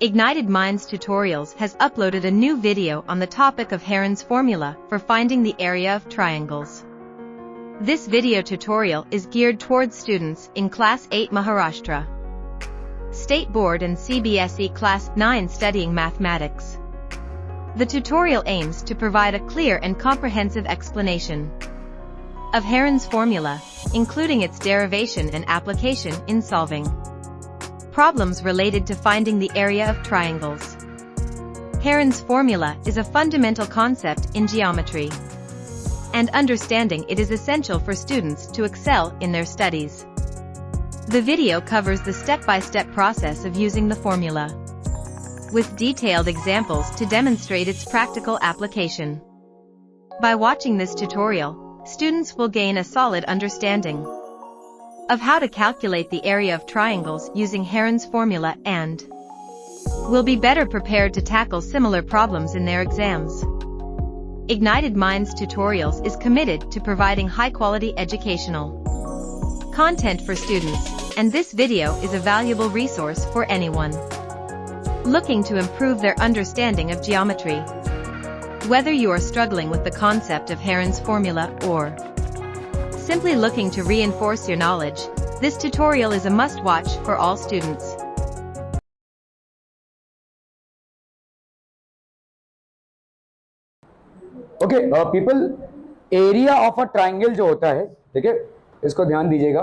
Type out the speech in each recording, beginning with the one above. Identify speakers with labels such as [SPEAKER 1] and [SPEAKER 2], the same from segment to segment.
[SPEAKER 1] Ignited Minds Tutorials has uploaded a new video on the topic of Heron's formula for finding the area of triangles. This video tutorial is geared towards students in Class 8 Maharashtra State Board and CBSE Class 9 studying mathematics. The tutorial aims to provide a clear and comprehensive explanation of Heron's formula, including its derivation and application in solving problems related to finding the area of triangles. Heron's formula is a fundamental concept in geometry, and understanding it is essential for students to excel in their studies. The video covers the step-by-step process of using the formula, with detailed examples to demonstrate its practical application. By watching this tutorial, students will gain a solid understanding of how to calculate the area of triangles using Heron's formula and will be better prepared to tackle similar problems in their exams. Ignited Minds Tutorials is committed to providing high-quality educational content for students, and this video is a valuable resource for anyone looking to improve their understanding of geometry. Whether you are struggling with the concept of Heron's formula or simply looking to reinforce your knowledge, this tutorial is a must-watch for all students.
[SPEAKER 2] Okay, people, area of a triangle जो होता है, ठीक है, इसको ध्यान दीजिएगा.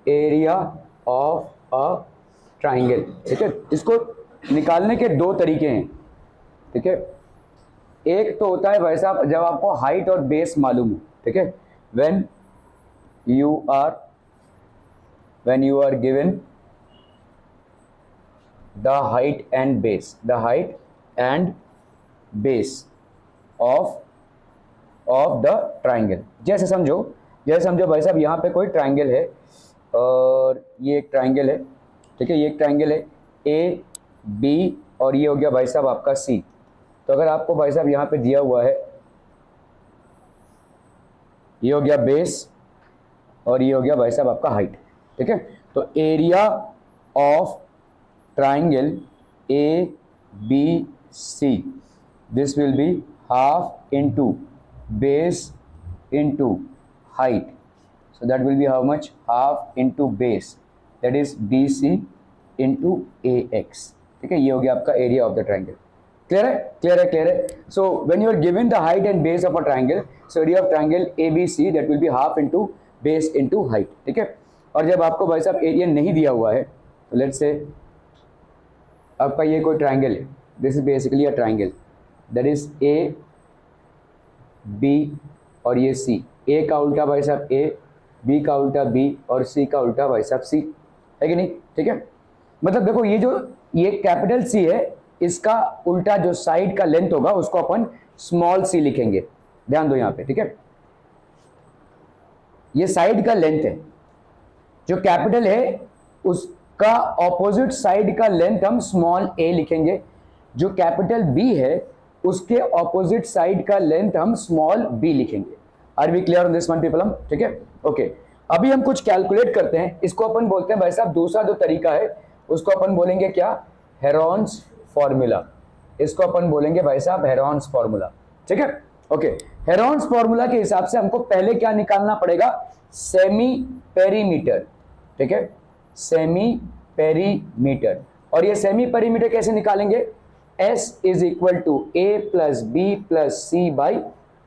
[SPEAKER 2] Area of a triangle, ठीक है, इसको निकालने के दो तरीके हैं, ठीक है. एक तो होता है भाई साहब जब आपको हाइट और बेस मालूम हो, ठीक है, when you are given the height and base of the triangle. जैसे समझो भाई साहब यहाँ पे कोई ट्राइंगल है और ये एक ट्राइंगल है, ठीक है, ये एक ट्राइंगल है ए बी और ये हो गया भाई साहब आपका सी. तो अगर आपको भाई साहब यहाँ पे दिया हुआ है, ये हो गया बेस और ये हो गया भाई साहब आपका हाइट, ठीक है. तो area of triangle A B C, this will be half into base into height. So that will be how much, half into base, that is B C into A X, ठीक है. ये हो गया आपका area of the triangle. Clear है. So when you are given the height and base of a triangle, so area of triangle A B C that will be half into base into height, ठीक है. और जब आपको भाई साहब area नहीं दिया हुआ है, तो लेट्स से आपका ये कोई ट्राइंगल है, this is basically a triangle, that is A B और ये सी. ए का उल्टा भाई साहब ए, बी का उल्टा बी और सी का उल्टा भाई साहब सी, है कि नहीं, ठीक है. मतलब देखो ये कैपिटल सी है, इसका उल्टा जो साइड का लेंथ होगा उसको अपन स्मॉल सी लिखेंगे. ध्यान दो यहाँ पे, ठीक है. ये साइड का लेंथ है, जो कैपिटल है उसका ऑपोजिट साइड का लेंथ हम स्मॉल ए लिखेंगे. जो कैपिटल बी है उसके ऑपोजिट साइड का लेंथ हम स्मॉल बी लिखेंगे. Are we clear on this one people? हम ठीक है. ओके, अभी हम कुछ कैलकुलेट करते हैं. इसको अपन बोलते हैं भाई साहब, दूसरा जो तरीका है उसको अपन बोलेंगे क्या, हेरॉन्स फॉर्मूला. इसको अपन बोलेंगे भाई साहब हेरॉन्स फॉर्मूला, ठीक है. ओके, हेरॉन्स फॉर्मूला के हिसाब से हमको पहले क्या निकालना पड़ेगा, सेमी पेरीमीटर, ठीक है, सेमी पेरीमीटर. और ये सेमी पेरीमीटर कैसे निकालेंगे, S is equal to A plus B plus C by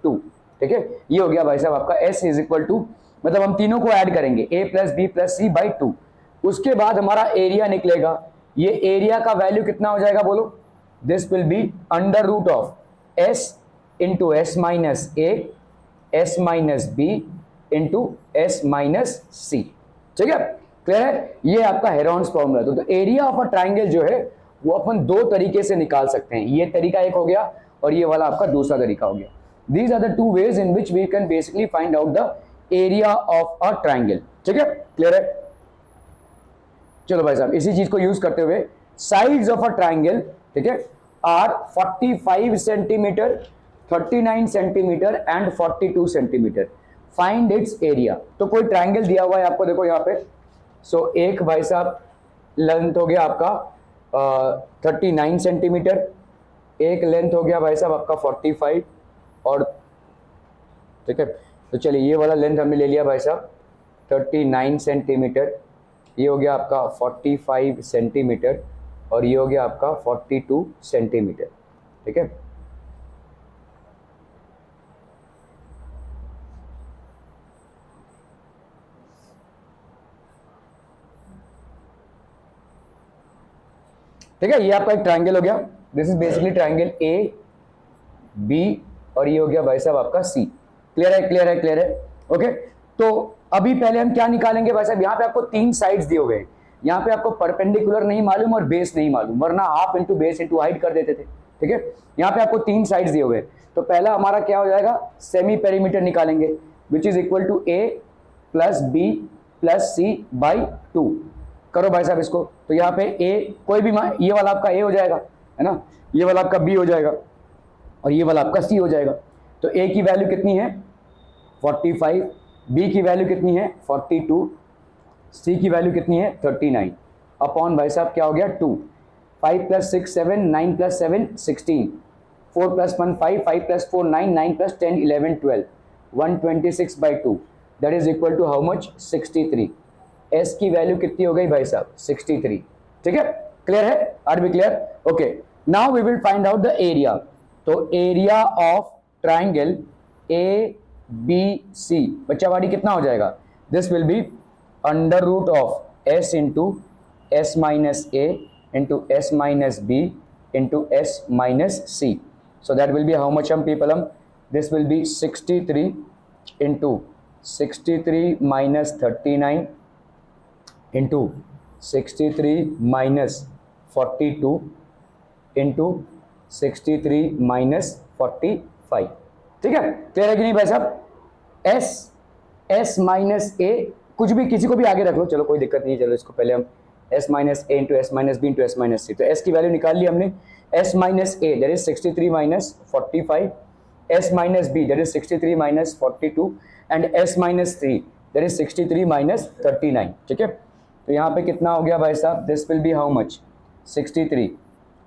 [SPEAKER 2] 2, ठीक है. ये हो गया भाई साहब आपका S इज इक्वल टू, मतलब हम तीनों को ऐड करेंगे, A plus B plus C by 2. उसके बाद हमारा एरिया निकलेगा. ये एरिया का वैल्यू कितना हो जाएगा बोलो, this will be under root of S into S minus A, S minus B into S minus C, ठीक है. क्लियर है. ये आपका हेरॉन्स फॉर्मूला. तो एरिया ऑफ अ ट्राइंगल जो है वो अपन दो तरीके से निकाल सकते हैं. ये तरीका एक हो गया और ये वाला आपका दूसरा तरीका हो गया. These are the two ways in which we can basically find out the area of a triangle, ठीक है. क्लियर है. चलो भाई साहब, इसी चीज को यूज करते हुए साइड्स ऑफ अ ट्राइंगल, ठीक है, are 45 centimetre, 39 centimetre and 42 centimetre. Find its area. तो कोई ट्राइंगल दिया हुआ है आपको, देखो यहाँ पे. सो एक भाई साहब लेंथ हो गया आपका 39 सेंटीमीटर, एक लेंथ हो गया भाई साहब आपका 45, और ठीक है, तो चलिए ये वाला लेंथ हमने ले लिया भाई साहब 39 सेंटीमीटर, ये हो गया आपका 45 सेंटीमीटर, और ये हो गया आपका 42 सेंटीमीटर, ठीक है। ठीक है, ये आपका एक ट्रायंगल हो गया, this is basically triangle A B, और ये हो गया भाई साहब आपका सी। क्लियर है, क्लियर है, क्लियर है, ओके। तो अभी पहले हम क्या निकालेंगे भाई साहब, यहाँ पे आपको 3 साइड्स दिए हुए हैं, यहाँ पे आपको परपेंडिकुलर नहीं मालूम और बेस नहीं मालूम, वरना half into base into height कर देते थे, ठीक है। यहाँ पे आपको 3 साइड्स दिए हुए हैं, तो पहला हमारा क्या हो जाएगा, सेमी पेरीमीटर निकालेंगे, which is equal to A plus B plus C by 2। करो भाई साहब इसको, तो यहाँ पे ए कोई भी ये वाला आपका ए हो जाएगा, है ना, ये वाला आपका बी हो जाएगा, और ये वाला आपका सी हो जाएगा। तो ए की वैल्यू कितनी है 45, बी की वैल्यू कितनी है 42, सी की वैल्यू कितनी है 39, अपॉन भाई साहब क्या हो गया 2, 5 + 6 7, 9 + 7 16, 4 + 1 5, 5 + 4 9, 9 + 10 11 12, 126/2, that is equal to how much 63। S की वैल्यू कितनी हो गई भाई साहब 63, ठीक है। क्लियर है, are B clear, okay. Now we will find out the area. तो area of triangle A B C बच्चावाड़ी कितना हो जाएगा, this will be under root of S into S minus A into S minus B into S minus C. So that will be how much हम पीपलम, this will be 63 into 63 minus 39 into 63 minus 42 into 63 minus 45, ठीक है। Clear है कि नहीं भाई साहब। S minus ए कुछ भी किसी को भी आगे रख लो, चलो कोई दिक्कत नहीं है, चलो इसको पहले हम S minus A into S minus B into S minus C. तो एस की वैल्यू निकाल ली हमने, S minus A that is 63 minus 45, S minus B that is 63 minus 42, and S minus 3 that is 63 minus 39, ठीक है। तो यहाँ पे कितना हो गया भाई साहब, this will be how much 63।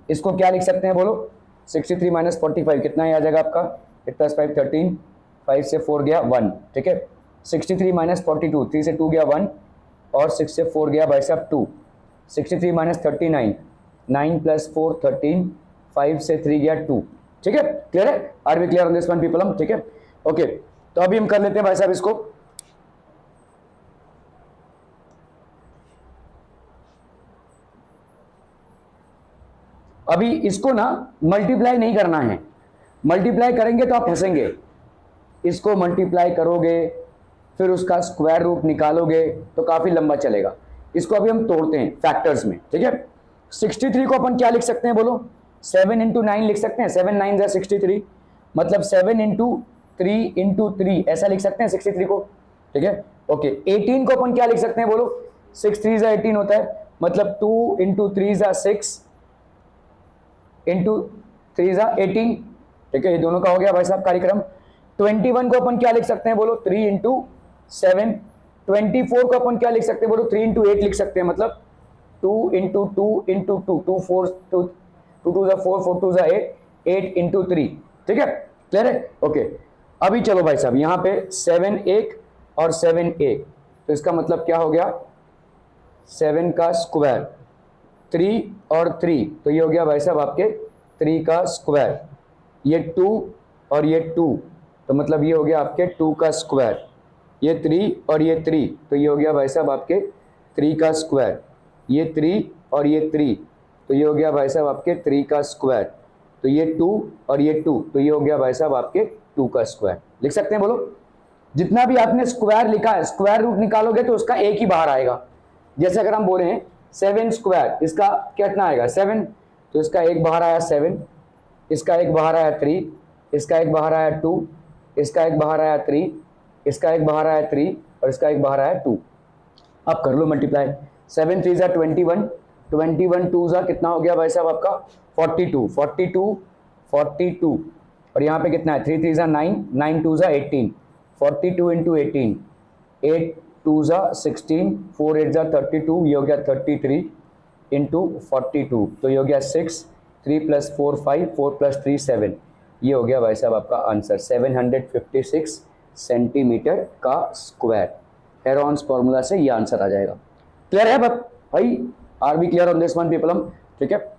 [SPEAKER 2] इसको क्या लिख सकते हैं बोलो, 63 माइनस 45 कितना आ जाएगा आपका, 8 + 5 13, 5 से 4 गया 1, ठीक है। 63 माइनस 42, 3 से 2 गया 1, और 6 से 4 गया भाई साहब 2, 63 माइनस 39, 9 + 4 13, 5 से 3 गया 2, ठीक है। क्लियर है, are we clear on this one people, ठीक है, ओके। तो अभी हम कर लेते हैं भाई साहब इसको, अभी इसको ना मल्टीप्लाई नहीं करना है, मल्टीप्लाई करेंगे तो आप फंसेंगे, इसको मल्टीप्लाई करोगे फिर उसका स्क्वायर रूट निकालोगे तो काफी लंबा चलेगा। इसको अभी हम तोड़ते हैं फैक्टर्स में, ठीक है। 63 को अपन क्या लिख सकते हैं बोलो, 7 × 9 लिख सकते हैं, 7 9 = 63, मतलब 7 × 3 × 3 ऐसा लिख सकते हैं 63 को, ठीक है, ओके। 18 को अपन क्या लिख सकते हैं बोलो, 6 3 = 18 होता है, मतलब 2 × 3 = 6 इंटू 3 = 18, ठीक है, ये दोनों का हो गया भाई साहब कार्यक्रम। 21 को अपन क्या लिख सकते हैं बोलो, 3 × 7, 24 को अपन क्या लिख सकते हैं बोलो, 3 × 8 लिख सकते हैं, मतलब 2 × 2 × 2, 2 4 2 2 = 4 4 2 = 8, 8 × 3, ठीक है, क्लियर है, ओके। अभी चलो भाई साहब यहाँ पे 7 1 और 7 1, तो इसका मतलब क्या हो गया, 7 का स्क्वायर 3 और 3, तो ये हो गया भाई साहब आपके 3 का स्क्वायर, ये 2 और ये 2, तो मतलब ये हो गया आपके 2 का स्क्वायर, ये 3 और ये 3, तो ये हो गया भाई साहब आपके 3 का स्क्वायर, ये 3 और ये 3, तो ये हो गया भाई साहब आपके 3 का स्क्वायर, तो ये 2 और ये 2, तो ये हो गया भाई साहब आपके 2 का स्क्वायर। लिख सकते हैं बोलो, जितना भी आपने स्क्वायर लिखा है स्क्वायर रूट निकालोगे तो उसका एक ही बाहर आएगा। जैसे अगर हम बोले हैं 7 स्क्वायर, इसका कितना आएगा 7, तो इसका एक बाहर आया 7, इसका एक बाहर आया 3, इसका एक बाहर आया 2, इसका एक बाहर आया 3, इसका एक बाहर आया 3, और इसका एक बाहर आया 2। अब कर लो मल्टीप्लाई, 7 3 = 21, 21 2 = कितना हो गया भाई साहब आपका 42, 42 42, और यहाँ पे कितना है 3 3 = 9, 9 2 = 18, 42 × 18, 8 2 = 16, 4 8 = 32, ये हो गया 33, इंटू 42, तो ये हो गया 6, 3 + 4 5, 4 + 3 7, ये हो गया भाई साहब आपका आंसर 756 सेंटीमीटर का स्क्वायर। हेरॉन्स फॉर्मूला से ये आंसर आ जाएगा। क्लियर है भाई? Are B clear on this one people? ठीक है,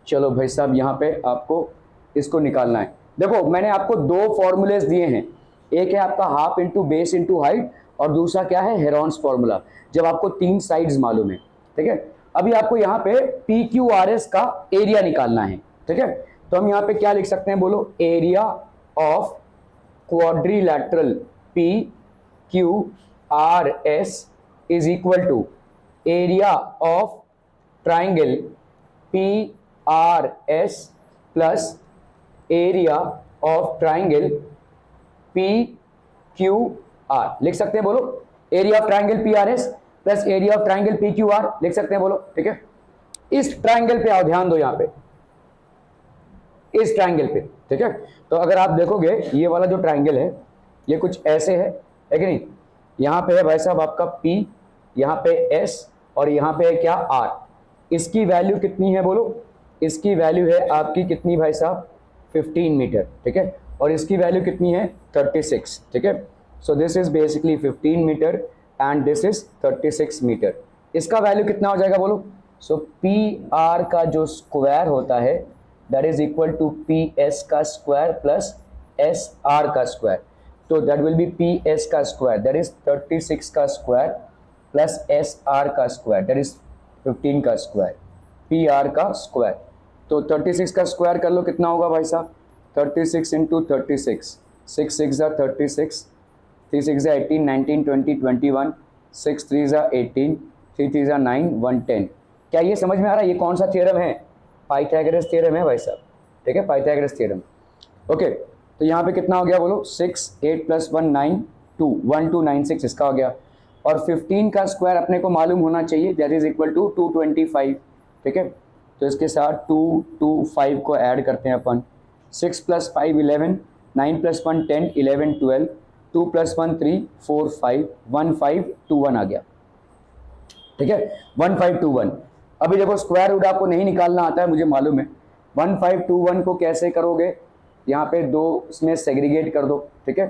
[SPEAKER 2] चलो भाई साहब यहाँ पे आपको इसको निकालना है। देखो मैंने आपको दो फॉर्मूलेज दिए हैं, एक है आपका half into base into height और दूसरा क्या है, हेरॉन्स फॉर्मूला, जब आपको तीन साइड्स मालूम है। ठीक है, अभी आपको यहाँ पे पी क्यू आर एस का एरिया निकालना है। ठीक है, तो हम यहाँ पे क्या लिख सकते हैं बोलो, area of quadrilateral P Q R S is equal to area of triangle P R S plus area of triangle P Q R. लिख सकते हैं बोलो, area of triangle P R S plus area of triangle P Q R, लिख सकते हैं बोलो। ठीक है, इस ट्राइंगल पे आओ, ध्यान दो यहां पे, इस ट्राइंगल पे। ठीक है, तो अगर आप देखोगे ये वाला जो ट्राइंगल है ये कुछ ऐसे है कि नहीं, यहां पे है भाई साहब आपका P, यहां पे S और यहां पे है क्या, R। इसकी वैल्यू कितनी है बोलो, इसकी वैल्यू है आपकी कितनी भाई साहब, 15 मीटर। ठीक है, और इसकी वैल्यू कितनी है, 36। ठीक है, so this is basically 15 metre and this is 36 metre. इसका वैल्यू कितना हो जाएगा बोलो, सो पी आर का जो स्क्वायर होता है that is equal to P S का स्क्वायर प्लस एस आर का स्क्वायर। तो that will be P S का स्क्वायर दैट इज 36 का स्क्वायर प्लस एस आर का स्क्वायर दैट इज 15 का स्क्वायर, पी आर का स्क्वायर। तो 36 का स्क्वायर कर लो, कितना होगा भाई साहब, 36 इंटू 36, 6 6 ज़ा 36, 3 6 ज़ा 18, 19 20 21, 6 3 ज़ा 18, 3 3 ज़ा 9, 1 10। क्या ये समझ में आ रहा है, ये कौन सा थ्योरम है, पाइथागोरस थ्योरम है भाई साहब। ठीक है, पाइथागोरस थ्योरम। ओके, तो यहाँ पे कितना हो गया बोलो, 6 8 + 1 9 2 1 2 9 6 इसका हो गया, और 15 का स्क्वायर अपने को मालूम होना चाहिए दैट इज इक्वल टू 225। ठीक है, तो इसके साथ 2 2 5 को ऐड करते हैं अपन, 6 + 5 11, 9 + 1 10 11 12, 2 + 1 3 4 5 1 5 2 1 आ गया। ठीक है, 1 5 2 1। अभी देखो स्क्वायर रूट आपको नहीं निकालना आता है मुझे मालूम है, 1 5 2 1 को कैसे करोगे, यहाँ पे दो इसमें सेग्रीगेट कर दो। ठीक है,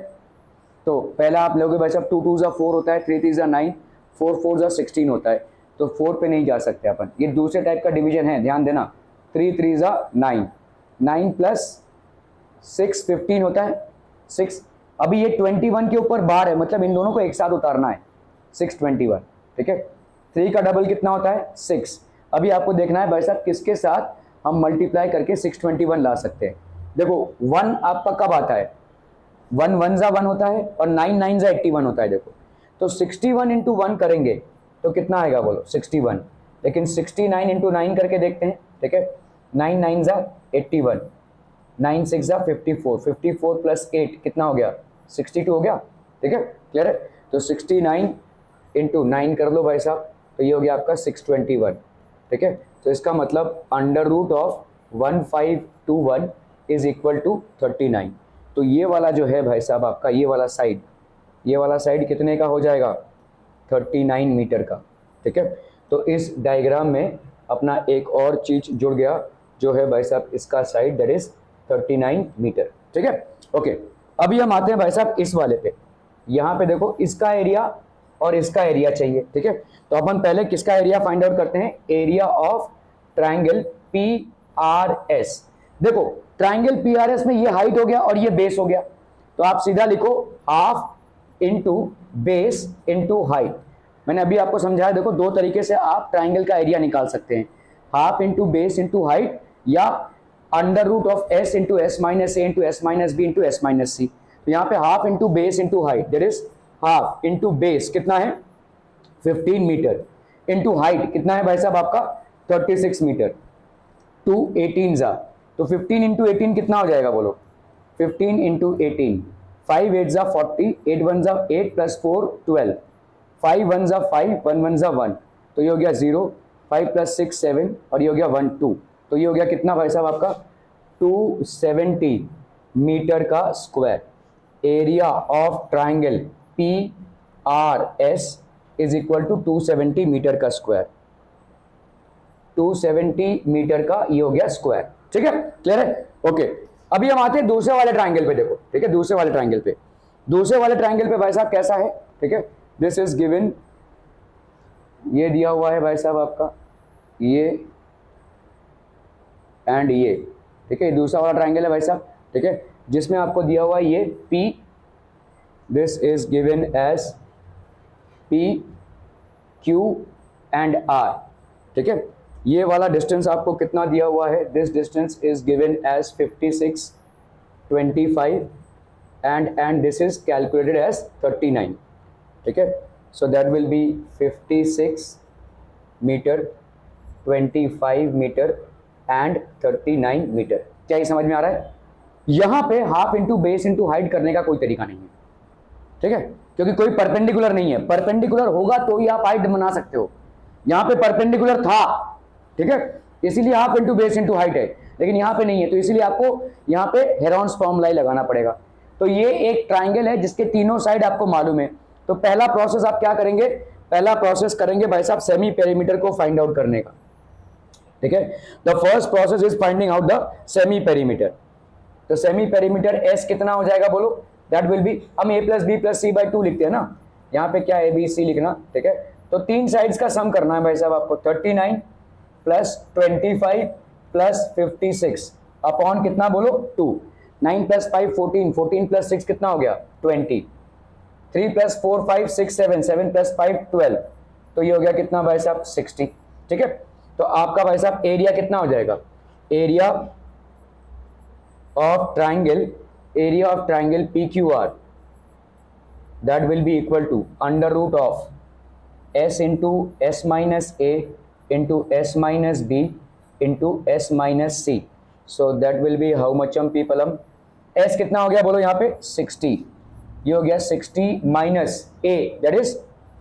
[SPEAKER 2] तो पहला आप लोगे भाई साहब 2 2 ज़ा 4 होता है, 3 3 ज़ा 9, 4 4 ज़ा 16 होता है, तो 4 पे नहीं जा सकते अपन, ये दूसरे टाइप का डिवीजन है, ध्यान देना। 3 3 ज़ा 9, 9 + 6 15 होता है 6। अभी ये 21 के ऊपर बार है, मतलब इन दोनों को एक साथ उतारना है, 6 21। ठीक है, 3 का डबल कितना होता है 6। अभी आपको देखना है भाई साहब किसके साथ हम मल्टीप्लाई करके 621 ला सकते हैं। देखो 1 आपका कब आता है, 1 1 ज़ा 1 होता है और 9 9 ज़ा 81 होता है। देखो तो 61 इंटू 1 करेंगे तो कितना आएगा बोलो, 61। लेकिन 69 इंटू 9 करके देखते हैं। ठीक है, 9 9 ज़ा 81, 9 6 ज़ा 54, 54 + 8 कितना हो गया, 62 हो गया। ठीक है, क्लियर है, तो 69 इंटू 9 कर लो भाई साहब, तो ये हो गया आपका 621। ठीक है, तो इसका मतलब √1521 इज इक्वल टू 39। तो ये वाला जो है भाई साहब आपका, ये वाला साइड कितने का हो जाएगा, 39 मीटर का। ठीक है, तो इस डायग्राम में अपना एक और चीज जुड़ गया जो है भाई साहब इसका साइड दैट इज 39 मीटर। ठीक है, ओके, अभी हम आते हैं भाई साहब इस वाले पे। यहाँ पे देखो इसका एरिया और इसका एरिया चाहिए। ठीक है, तो अपन पहले किसका एरिया फाइंड आउट करते हैं, area of triangle P R S. देखो ट्राइंगल पी आर एस में ये हाइट हो गया और ये बेस हो गया, तो आप सीधा लिखो half into base into height. मैंने अभी आपको समझाया, देखो दो तरीके से आप ट्राइंगल का एरिया निकाल सकते हैं, half into base into height या √S into S - A into S - B into S - C। तो यहाँ पे half into base into height that is half into base कितना है 15 मीटर इंटू हाइट कितना है भाई साहब आपका 36 मीटर, 2 18 ज़ा, तो 15 इंटू 18 कितना हो जाएगा बोलो, 15 इंटू 18, 5 8 ज़ा 40, 8 1 ज़ा 8 + 4 12, 5 1 ज़ा 5, 1 1 ज़ा 1, तो ये हो गया 0, 5 + 6 7 और ये हो गया 1 2, तो ये हो गया कितना भाई साहब आपका 270 मीटर का square. Area of triangle P R S is equal to 270 metre का स्क्वायर। 270 मीटर का ये हो गया स्क्वायर। ठीक है, क्लियर है? ओके, अभी हम आते हैं दूसरे वाले ट्राइंगल पे। देखो, ठीक है, दूसरे वाले ट्राइंगल पे, दूसरे वाले ट्राइंगल पे भाई साहब कैसा है? ठीक है, दिस इज गिवन, ये दिया हुआ है भाई साहब आपका, ये एंड ये। ठीक है, दूसरा वाला ट्राइंगल है भाई साहब। ठीक है, जिसमें आपको दिया हुआ है ये P, this is given as P Q and R। ठीक है, ये वाला डिस्टेंस आपको कितना दिया हुआ है? This distance is given as 56, 25 and this is calculated as 39। ठीक है, so that will be 56 metre, 25 metre and 39 metre. क्या ये समझ में आ रहा है? यहां पे half into base into height करने का कोई तरीका नहीं है। ठीक है, क्योंकि कोई परपेंडिकुलर नहीं है। परपेंडिकुलर होगा तो ही आप हाइट बना सकते हो। यहां पे परपेंडिकुलर था, ठीक है, इसीलिए half into base into height है, लेकिन यहां पे नहीं है, तो इसीलिए आपको यहां पे हेरॉन्स फॉर्मूला ही लगाना पड़ेगा। तो ये एक ट्राइंगल है जिसके तीनों साइड आपको मालूम है। तो पहला प्रोसेस आप क्या करेंगे? पहला प्रोसेस करेंगे भाई साहब सेमी पेरीमीटर को फाइंड आउट करने का। ठीक है, the first process is finding out the semi perimeter. तो सेमी पेरीमीटर एस कितना हो जाएगा बोलो? दैट विल बी, हम a plus B plus C by 2 लिखते हैं ना, यहाँ पे क्या ए बी सी लिखना। ठीक है, तो तीन साइड्स का सम करना है भाई साहब आपको। 39 प्लस 25 प्लस 56 अपॉन कितना बोलो? 2। 9 प्लस 5 14, 14 प्लस 6 कितना हो गया? 20। 3 प्लस 4 5 6 7, 7 प्लस 5 12, तो ये हो गया कितना भाई साहब? 60। ठीक है, तो आपका भाई साहब एरिया कितना हो जाएगा? Area of triangle, area of triangle PQR, that will be equal to under root of S into S minus A into S minus B into S minus C. So that will be how much people? S कितना हो गया बोलो यहाँ पे? 60। ये हो गया 60 minus A, that is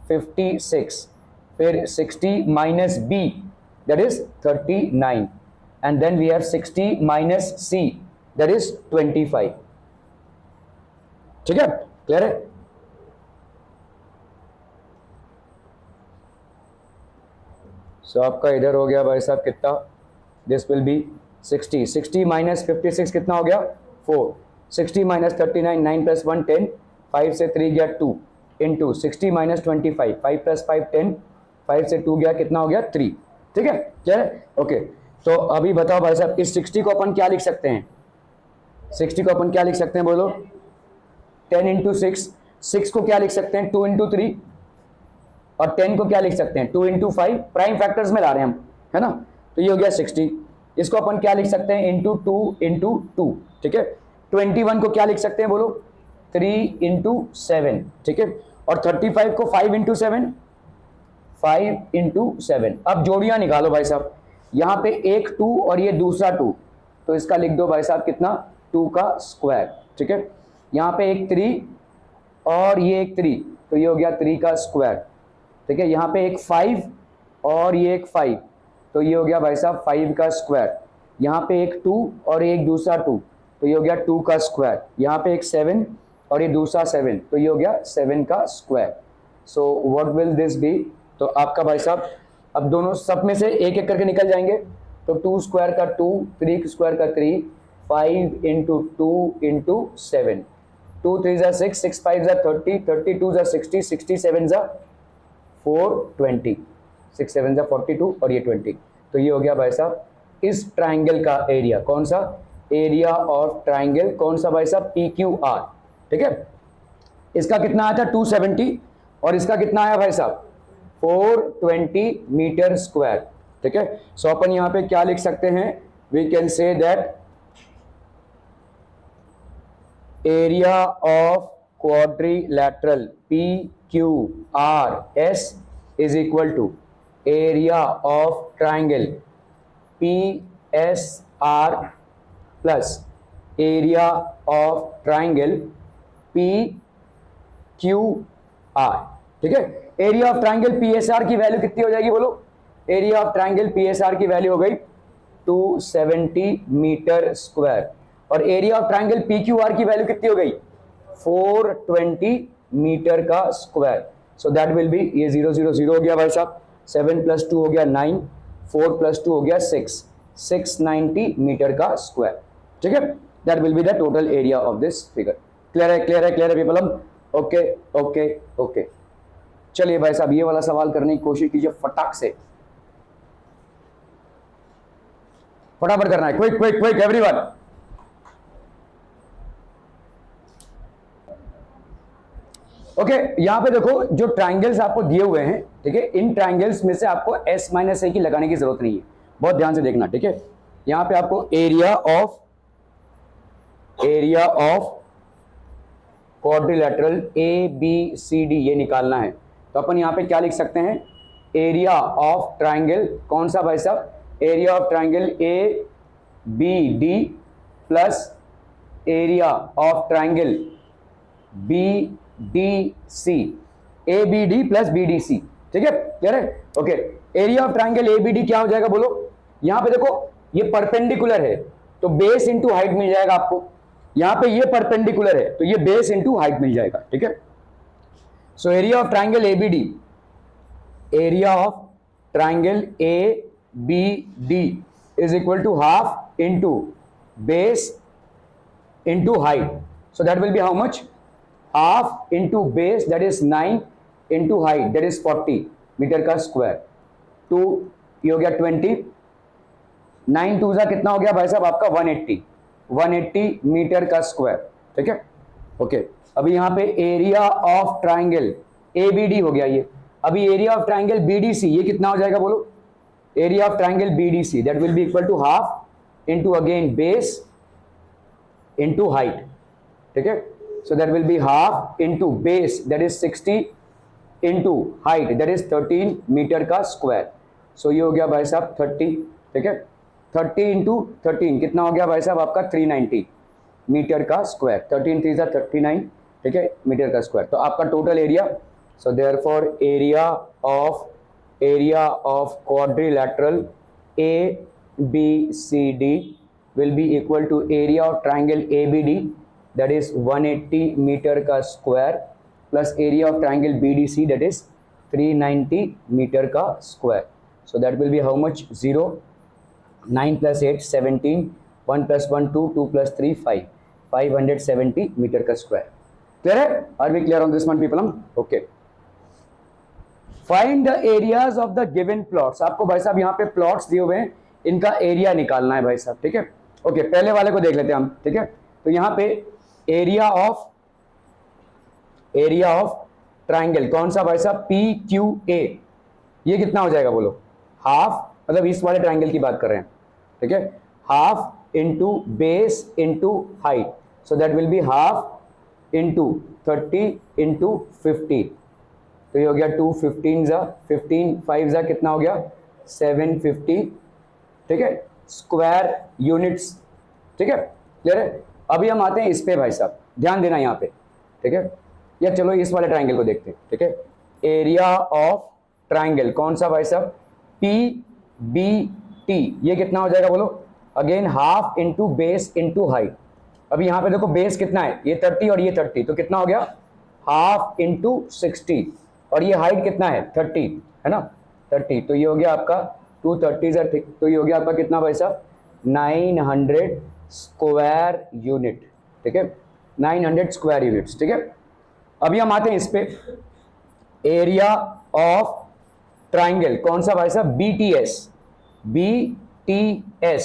[SPEAKER 2] 56, फिर 60 minus B, that is 39, and then we have 60 minus C, that is 25। ठीक है, क्लियर है? सो आपका इधर हो गया भाई साहब कितना? दिस विल बी 60, 60 माइनस 56 कितना हो गया? 4, 60 माइनस 39, 9 प्लस 1 10, 5 से 3 गया 2 इंटू 60 माइनस 25, 5 प्लस 5 10, 5 से 2 गया कितना हो गया? 3। ठीक है, क्लियर है? ओके, तो अभी बताओ भाई साहब इस 60 को अपन क्या लिख सकते हैं? 60 को अपन क्या लिख सकते हैं बोलो? 10 इंटू 6, 6 को क्या लिख सकते हैं? 2 इंटू 3, और 10 को क्या लिख सकते हैं? 2 इंटू 5, प्राइम फैक्टर्स में ला रहे हैं हम, है ना? तो ये हो गया 60। इसको अपन क्या लिख सकते हैं? Into 2 into 2। ठीक है, 21 को क्या लिख सकते हैं बोलो? 3 इंटू 7। ठीक है, और 35 को 5 इंटू 7, 5 इंटू 7। अब जोड़ियां निकालो भाई साहब, यहाँ पे एक 2 और ये दूसरा 2, तो इसका लिख दो भाई साहब कितना? 2 का स्क्वायर। ठीक है, यहाँ पे एक 3 और ये एक 3, तो ये हो गया 3 का स्क्वायर। ठीक है, यहाँ पे एक 5 और ये एक 5, तो ये हो गया भाई साहब 5 का स्क्वायर। यहाँ पे एक 2 और एक दूसरा 2, तो ये हो गया 2 का स्क्वायर। यहाँ पे एक 7 और ये दूसरा 7, तो ये हो गया 7 का square. So what will this be? तो आपका भाई साहब अब दोनों सब में से एक एक करके निकल जाएंगे। तो 2 स्क्वायर का 2, 3 स्क्वायर का 3, 5 इंटू 2 इंटू 7, 2 3 जा 6, 6 5 जा 30, 32 जा 60, 67 जा 420, 6 7 जा 42 और ये 20। तो ये हो गया भाई साहब इस ट्राइंगल का एरिया। कौन सा? एरिया ऑफ ट्राइंगल, कौन सा भाई साहब? PQR। ठीक है, इसका कितना आया था? 270, और इसका कितना आया भाई साहब? 420 मीटर स्क्वायर। ठीक है, सो अपन यहाँ पे क्या लिख सकते हैं? We can say that area of quadrilateral PQRS is equal to area of triangle PSR plus area of triangle PQR। ठीक है, एरिया ऑफ ट्राइंगल PSR की वैल्यू कितनी हो जाएगी बोलो? एरिया ऑफ ट्राइंगल PSR की वैल्यू हो गई 270 मीटर स्क्वायर, और एरिया ऑफ ट्राइंगल PQR की वैल्यू कितनी हो गई? 420 मीटर का square. So that will B, ये 0 0 0 हो गया भाई साहब, 7 प्लस 2 हो गया 9, 4 प्लस 2 हो गया 690 मीटर का स्क्वायर, ठीक है। That will be the total area of this figure. Clear है, क्लियर है, क्लियर है पीपल? Okay okay okay. चलिए भाई साहब ये वाला सवाल करने की कोशिश कीजिए फटाक से, फटाफट करना है, quick quick quick everyone. Okay यहां पे देखो जो ट्राइंगल्स आपको दिए हुए हैं, ठीक है, इन ट्राइंगल्स में से आपको s माइनस ए की लगाने की जरूरत नहीं है, बहुत ध्यान से देखना, ठीक है। यहां पे आपको area of quadrilateral A B C D ये निकालना है। तो अपन यहां पे क्या लिख सकते हैं, एरिया ऑफ ट्राइंगल, कौन सा भाई साहब, area of triangle A B D plus area of triangle B D C, A B D plus B D C, ठीक है, क्लियर है। Okay area of triangle A B D क्या हो जाएगा बोलो, यहां पे देखो ये परपेंडिकुलर है तो बेस इंटू हाइट मिल जाएगा आपको, यहां पे ये परपेंडिकुलर है तो ये बेस इंटू हाइट मिल जाएगा, ठीक है। So area of triangle A B D, area of triangle A B D is equal to half into base into height, so that will be how much, half into base that is 9 into height that is 40 meter का square, 2 ये हो गया 20, 9 2 जा कितना हो गया भाई साहब आपका 180 मीटर का स्क्वायर, ठीक है। ओके अभी यहां पे area of triangle A B D हो गया ये, अभी area of triangle B D C ये कितना हो जाएगा बोलो, area of triangle B D C that will be equal to half into again base into height, ठीक है। So that will be half into base that is 60 into height that is 13 metre का square, सो ये हो गया भाई साहब 30, ठीक है। 30 into 13 कितना हो गया भाई साहब आपका 390 मीटर का स्क्वायर, 13 3 जा 39, ठीक है, मीटर का स्क्वायर। तो आपका total area, so therefore area of quadrilateral A B C D will be equal to area of triangle A B D that is 180 metre का square plus area of triangle BDC that is 390 metre का square, so that will be how much, 0 9 plus 8 17 1 plus 1 2 2 plus 3 5 570 meter का square. Clear है, are we clear on this one people? Okay find the areas of the given plots, आपको भाई साहब यहाँ पे plots दिए हुए हैं, इनका एरिया निकालना है भाई साहब, ठीक है। ओके पहले वाले को देख लेते हैं हम, ठीक है। तो यहाँ पे एरिया ऑफ ट्राइंगल कौन सा भाई साहब, पी क्यू ए, ये कितना हो जाएगा बोलो, हाफ, मतलब इस वाले ट्राइंगल की बात कर रहे हैं, ठीक है, half into base into height, so that will be half into 30 into 50, तो ये हो गया 2 15 जा 15 5 जा कितना हो गया 750, ठीक है, स्क्वायर यूनिट्स, ठीक है, क्लियर है। अभी हम आते हैं इस पे भाई साहब, ध्यान देना यहाँ पे, ठीक है, या चलो इस वाले ट्राइंगल को देखते हैं, ठीक है। एरिया ऑफ ट्राइंगल कौन सा भाई साहब, पी बी टी, ये कितना हो जाएगा बोलो, again half into base into height, अभी यहाँ पे देखो बेस कितना है, ये 30 और ये 30, तो कितना हो गया हाफ इंटू 60, और ये हाइट कितना है 30 है ना, 30, तो ये हो गया आपका 230, तो ये हो गया आपका कितना भाई साहब 900 स्क्वायर यूनिट, ठीक है, 900 स्क्वायर यूनिट्स, ठीक है। अभी हम आते हैं इस पे, एरिया ऑफ ट्राइंगल कौन सा भाई साहब, BTS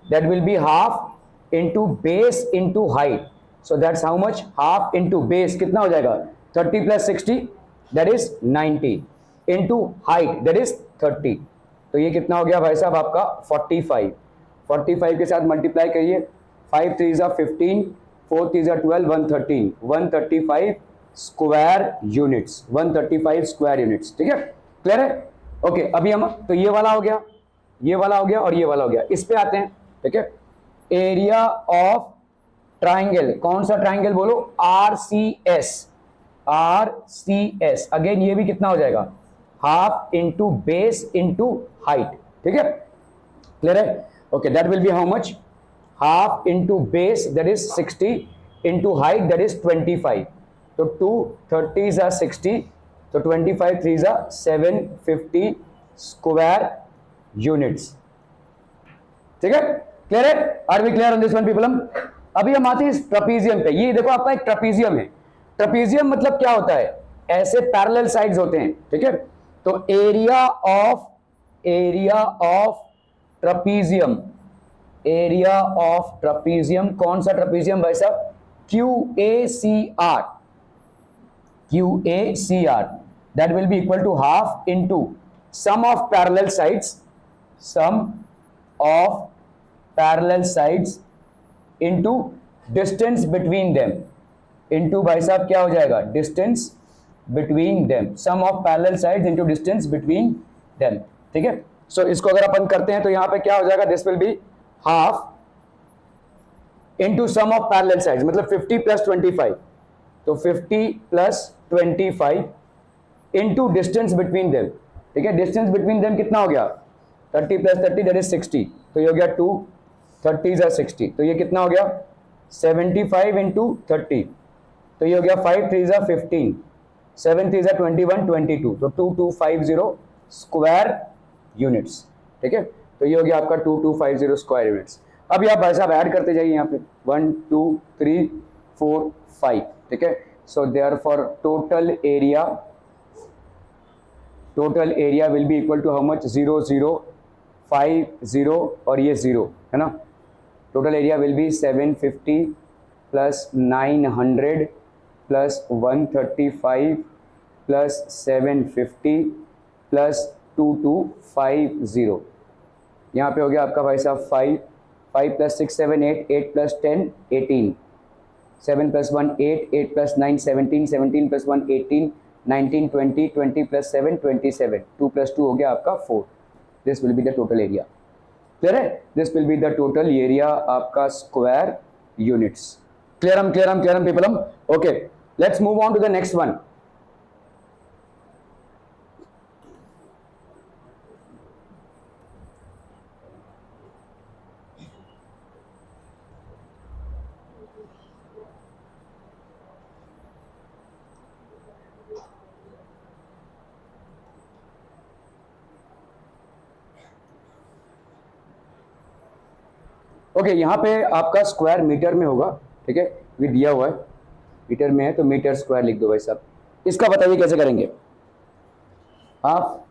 [SPEAKER 2] that will be half into base into height, so that's how much, half into base कितना हो जाएगा 30 plus 60 that is 90 into height that is 30, तो ये कितना हो गया भाई साहब आपका 45 के साथ मल्टीप्लाई करिए, 5 3 जा 15 4 3 जा 12 113 135 स्क्वायर यूनिट्स, 135 स्क्वायर यूनिट्स, ठीक है, क्लियर है। ओके अभी हम, तो ये वाला हो गया, ये वाला हो गया और ये वाला हो गया, इस पे आते हैं, ठीक है। एरिया ऑफ ट्राइंगल कौन सा ट्राइंगल बोलो, RCS, अगेन ये भी कितना हो जाएगा half into base into height, ठीक है, क्लियर है। Okay, that will be how much, half into base that is 60 into height that is 25, so 2 30s are 60, so 25 3s are 750 square units. ठीक है, क्लियर है? Are we clear on this one people? अभी हम आते हैं इस trapezium पे। ये देखो आपका एक ट्रपीजियम है। ट्रपीजियम मतलब क्या होता है? ऐसे पैरेलल साइड्स होते हैं। ठीक है, तो area of trapezium, area of trapezium, कौन सा ट्रपीजियम भाई साहब? QACR, QACR, that will be equal to half into sum of parallel sides, sum of parallel sides into distance between them, into भाई साहब क्या हो जाएगा? distance between them, sum of parallel sides into distance between them। ठीक है, सो इसको अगर अपन करते हैं तो यहां पे क्या हो जाएगा? This will be half into sum of parallel sides, मतलब 50 प्लस 25, तो 50 plus 25 into distance between them. ठीक है, डिस्टेंस बिटवीन देम कितना हो गया? 30 प्लस 30 दैट इज 60, तो ये हो गया 2 30 60, तो ये कितना हो गया? 75 इंटू 30, तो ये हो गया 5 3 15, 7 3 21 22, तो 2250 स्क्वायर यूनिट्स। ठीक है, तो ये हो गया आपका 2250 स्क्वायर यूनिट्स। अब आप भाई साहब ऐड करते जाइए यहाँ पे 1 2 3 4 5। ठीक है, so therefore total area will be equal to how much? 0 0 5 0 और ये 0 है ना। Total area will be 750 plus 900 plus 135 plus 750 plus 2250। यहाँ पे हो गया आपका भाई साहब 5 plus 6 7 8 plus 10 18, 7 plus 1 8 plus 9 17, 17 plus 1 18, 19 20, 20 plus 7 27, 2 plus 2 हो गया आपका 4। This will be the total area. Clear है? This will be the total area आपका square units. Clear people? Okay, let's move on to the next one. Okay, यहाँ पे आपका square metre में होगा। ठीक है, ये दिया हुआ है मीटर में है, तो मीटर स्क्वायर लिख दो भाई साहब। इसका बताइए कैसे करेंगे आप?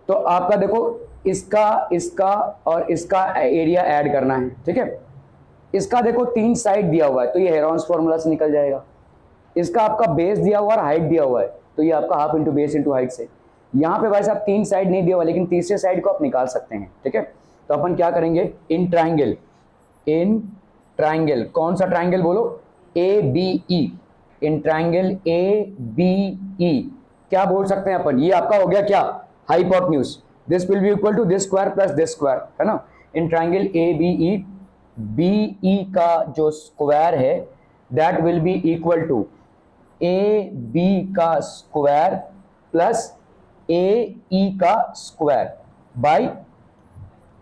[SPEAKER 2] तो आपका देखो इसका और इसका एरिया ऐड करना है। ठीक है, इसका देखो 3 साइड दिया हुआ है, तो ये हेरॉन्स फॉर्मूला से निकल जाएगा। इसका आपका बेस दिया हुआ और हाइट दिया हुआ है, तो ये आपका half into base into height से। यहाँ पे भाई साहब 3 साइड नहीं दिया हुआ, लेकिन तीसरे साइड को आप निकाल सकते हैं। ठीक है, तो अपन क्या करेंगे? इन ट्राइंगल, कौन सा ट्राइंगल बोलो? ABE, इन ट्राइंगल ABE क्या बोल सकते हैं अपन? ये आपका हो गया क्या? Hypotenuse. This will be equal to this square plus this square, है ना। इन ट्राइंगल ABE, BE का जो स्क्वायर है that will be equal to AB का स्क्वायर प्लस AE का स्क्वायर बाय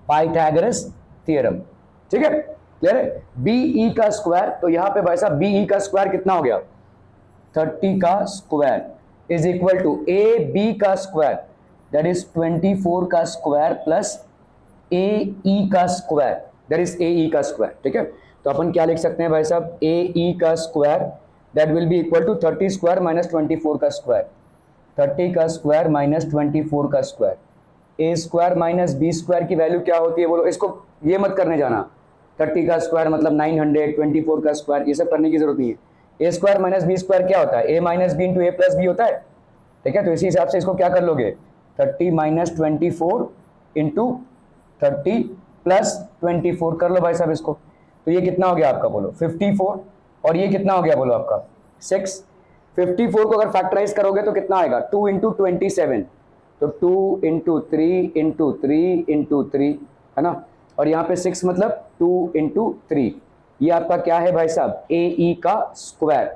[SPEAKER 2] पाइथागोरस थ्योरम। ठीक है, क्लियर है? BE का स्क्वायर, तो यहां पे भाई साहब BE का स्क्वायर कितना हो गया? 30 का square is equal to AB का स्क्वायर दैट इज 24 का स्क्वायर प्लस AE का स्क्वायर दैट इज AE का स्क्वायर। ठीक है, तो अपन क्या लिख सकते हैं भाई साहब? AE का square that will be equal to 30 square minus 24 का स्क्वायर, 30 का स्क्वायर माइनस 24 का square. A square minus B square की वैल्यू क्या होती है बोलो? इसको ये मत करने जाना, 30 का स्क्वायर मतलब 900, 24 का स्क्वायर, ये सब करने की जरूरत नहीं है। ए स्क्वायर माइनस बी स्क्वायर क्या होता है? ए माइनस बी इंटू ए प्लस बी होता है। ठीक है, तो इसी हिसाब से इसको क्या कर लोगे? 30 माइनस 24 इंटू 30 प्लस 24 कर लो भाई साहब इसको। तो ये कितना हो गया आपका बोलो? 54, और ये कितना हो गया बोलो आपका? 6। 54 को अगर फैक्टराइज करोगे तो कितना आएगा? 2 इंटू 27, तो 2 इंटू 3 इंटू 3 इंटू 3, है ना। और यहाँ पे 6 मतलब 2 इंटू 3, ये आपका क्या है भाई साहब? AE का स्क्वायर।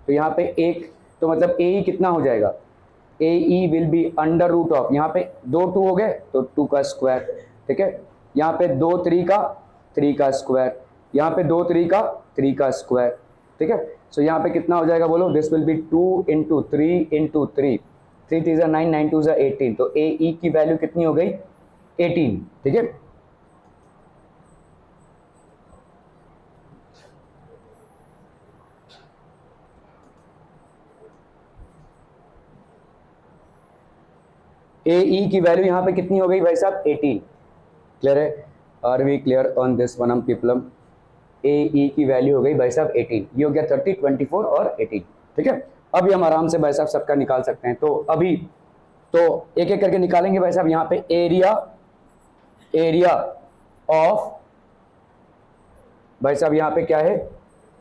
[SPEAKER 2] तो यहाँ पे एक, तो मतलब AE कितना हो जाएगा? AE will be under root of, यहाँ पे 2 2 हो गए तो 2 का स्क्वायर। ठीक है, यहाँ पे 2 3 का 3 का स्क्वायर, यहाँ पे 2 3 का 3 का स्क्वायर। ठीक है, सो यहाँ पे कितना हो जाएगा बोलो? This will B 2 into 3 into 3, 3 3 9, 9 2 18, तो AE की वैल्यू कितनी हो गई? 18, ठीक है। ए ई की वैल्यू यहां पे कितनी हो गई भाई साहब 18, क्लियर है, are we clear on this one हम पीपलम। ए ई की वैल्यू हो गई भाई साहब 18, ये हो गया 30, 24 और 18, ठीक है। अभी हम आराम से भाई साहब सबका निकाल सकते हैं, तो अभी तो एक एक करके निकालेंगे भाई साहब। यहाँ पे एरिया ऑफ भाई साहब यहाँ पे क्या है,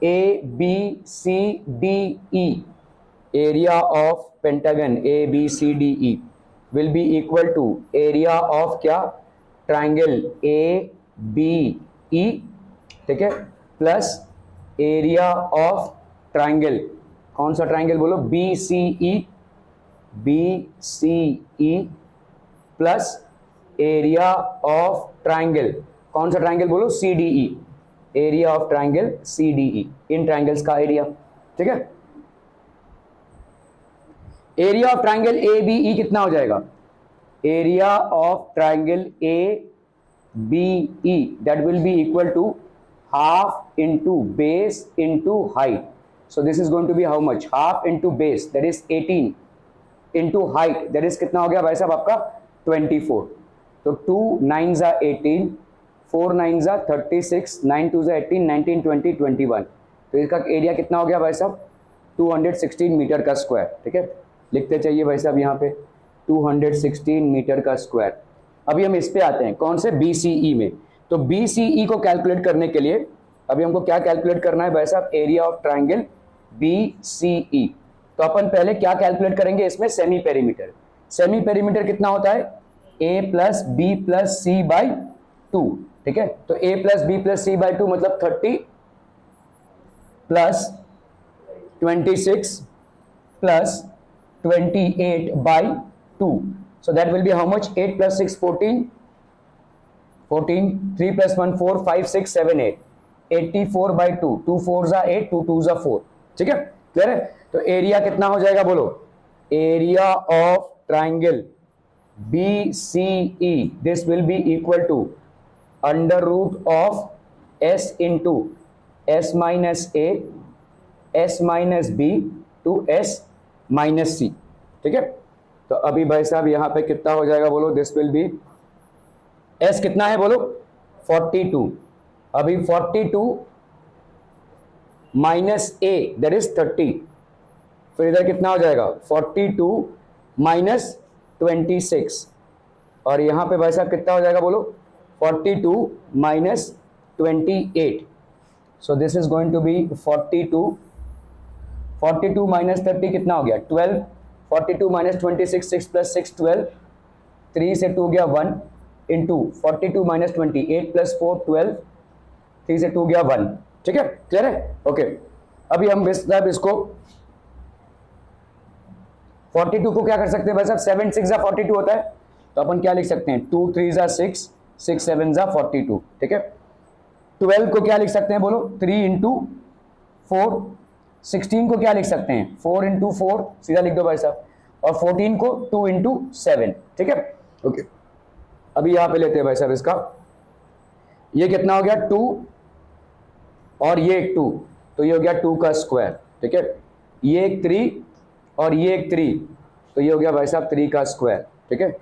[SPEAKER 2] A B C D E, area of pentagon A B C D E will be equal to area of क्या, ट्राइंगल ए बी ई, ठीक है, प्लस एरिया ऑफ ट्राइंगल, कौन सा ट्राइंगल बोलो, B C E plus area of triangle, कौन सा triangle बोलो, C D E, area of triangle C D E, इन ट्राइंगल्स का एरिया, ठीक है। Area of triangle A B E कितना हो जाएगा, area of triangle A B E that will be equal to half into base into height, so this is going to be how much, half into base that is 18 into height that is कितना हो गया भाई साहब आपका 24, तो 2 9s are 18, 4 9s are 36, 9 2s are 18, 19 20 21, तो इसका area कितना हो गया भाई साहब 216 मीटर का स्क्वायर, ठीक है। लिखते चाहिए भाई साहब यहाँ पे 216 मीटर का स्क्वायर। अभी हम इस पे आते हैं, कौन से, BCE में। तो BCE को कैलकुलेट करने के लिए अभी हमको क्या कैलकुलेट करना है भाई साहब, एरिया ऑफ ट्राइंगल BCE। तो अपन पहले क्या कैलकुलेट करेंगे इसमें, सेमी पेरीमीटर। सेमी पेरीमीटर कितना होता है, A plus B plus C by 2, ठीक है। तो A plus B plus C by 2 मतलब 30 plus 26 plus 28 by 2, so that will be how much, 8 plus 6 14, 3 plus 1 4 5 6 7 8, 84 by 2, 2 4s are 8, 2 2s are 4, ठीक है, clear है। तो एरिया कितना हो जाएगा बोलो, area of triangle BCE this will be equal to under root of S into S minus A S minus B to S minus C, ठीक है। तो अभी भाई साहब यहाँ पे कितना हो जाएगा बोलो, दिस विल बी S कितना है बोलो 42, अभी 42 माइनस A दैट इज 30, फिर इधर कितना हो जाएगा 42 माइनस 26, और यहाँ पे भाई साहब कितना हो जाएगा बोलो 42 minus 28, so this is going to be 42 minus 30 कितना हो गया 12, 42 माइनस 26 6 प्लस 6 12, 3 से 2 गया 1 इंटू 42 माइनस 28 प्लस 4 12, 3 से 2 गया 1, ठीक है, क्लियर है, ओके। अभी हम इसको 42 को क्या कर सकते हैं भाई साहब, 7 6 जा 42 होता है, तो अपन क्या लिख सकते हैं 2 3 जा 6 6 7 जा 42, ठीक है। 12 को क्या लिख सकते हैं बोलो 3 इंटू 4, 16 को क्या लिख सकते हैं 4 इंटू 4 सीधा लिख दो भाई साहब, और 14 को 2 इंटू 7, ठीक है, ओके। अभी यहां पे लेते हैं भाई साहब इसका, ये कितना हो गया 2 और ये एक 2, तो ये हो गया 2 का स्क्वायर, ठीक है। ये एक 3 और ये एक 3, तो ये हो गया भाई साहब 3 का स्क्वायर, ठीक है।